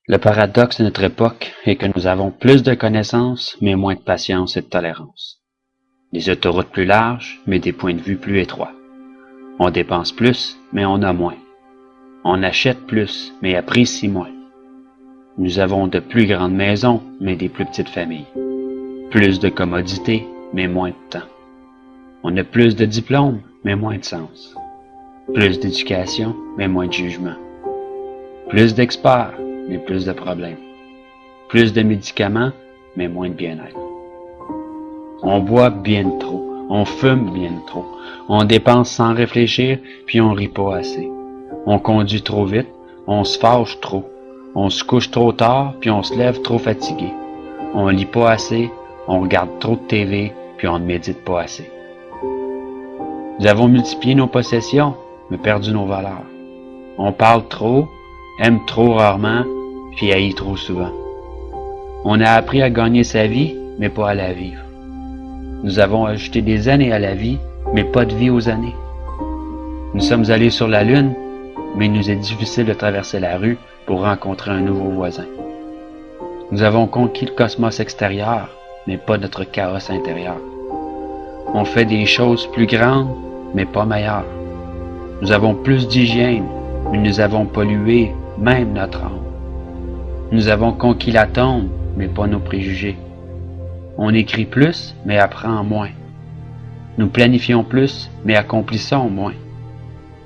Le paradoxe de notre époque est que nous avons plus de connaissances, mais moins de patience et de tolérance. Des autoroutes plus larges, mais des points de vue plus étroits. On dépense plus, mais on a moins. On achète plus, mais apprécie moins. Nous avons de plus grandes maisons, mais des plus petites familles. Plus de commodités, mais moins de temps. On a plus de diplômes, mais moins de sens. Plus d'éducation, mais moins de jugement. Plus d'experts, mais plus de problèmes. Plus de médicaments, mais moins de bien-être. On boit bien trop, on fume bien trop, on dépense sans réfléchir, puis on rit pas assez. On conduit trop vite, on se fâche trop, on se couche trop tard, puis on se lève trop fatigué. On lit pas assez, on regarde trop de TV, puis on ne médite pas assez. Nous avons multiplié nos possessions, mais perdu nos valeurs. On parle trop, aime trop rarement, puis haït trop souvent. On a appris à gagner sa vie, mais pas à la vivre. Nous avons ajouté des années à la vie, mais pas de vie aux années. Nous sommes allés sur la Lune, mais il nous est difficile de traverser la rue pour rencontrer un nouveau voisin. Nous avons conquis le cosmos extérieur, mais pas notre chaos intérieur. On fait des choses plus grandes, mais pas meilleures. Nous avons plus d'hygiène, mais nous avons pollué même notre âme. Nous avons conquis l'atome, mais pas nos préjugés. On écrit plus, mais apprend moins. Nous planifions plus, mais accomplissons moins.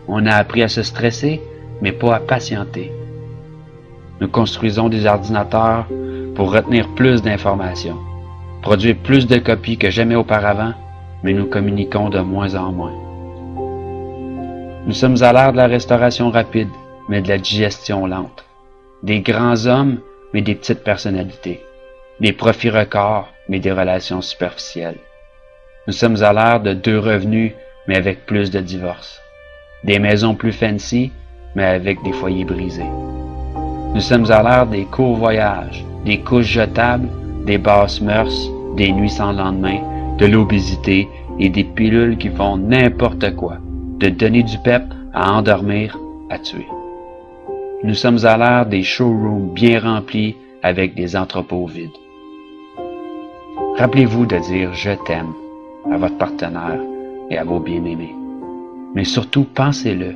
On a appris à se stresser, mais pas à patienter. Nous construisons des ordinateurs pour retenir plus d'informations, produire plus de copies que jamais auparavant, mais nous communiquons de moins en moins. Nous sommes à l'ère de la restauration rapide, mais de la digestion lente. Des grands hommes, mais des petites personnalités. Des profits records, mais des relations superficielles. Nous sommes à l'ère de 2 revenus, mais avec plus de divorces. Des maisons plus fancy, mais avec des foyers brisés. Nous sommes à l'ère des courts voyages, des couches jetables, des basses mœurs, des nuits sans lendemain, de l'obésité et des pilules qui font n'importe quoi, de donner du pep à endormir, à tuer. Nous sommes à l'ère des showrooms bien remplis avec des entrepôts vides. Rappelez-vous de dire « je t'aime » à votre partenaire et à vos bien-aimés. Mais surtout, pensez-le.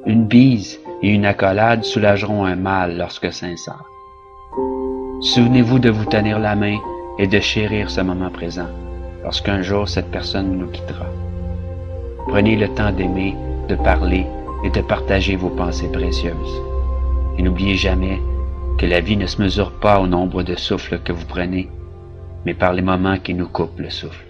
Une bise et une accolade soulageront un mal lorsque sincère. Souvenez-vous de vous tenir la main et de chérir ce moment présent, lorsqu'un jour cette personne nous quittera. Prenez le temps d'aimer, de parler et de partager vos pensées précieuses. Et n'oubliez jamais que la vie ne se mesure pas au nombre de souffles que vous prenez, mais par les moments qui nous coupent le souffle.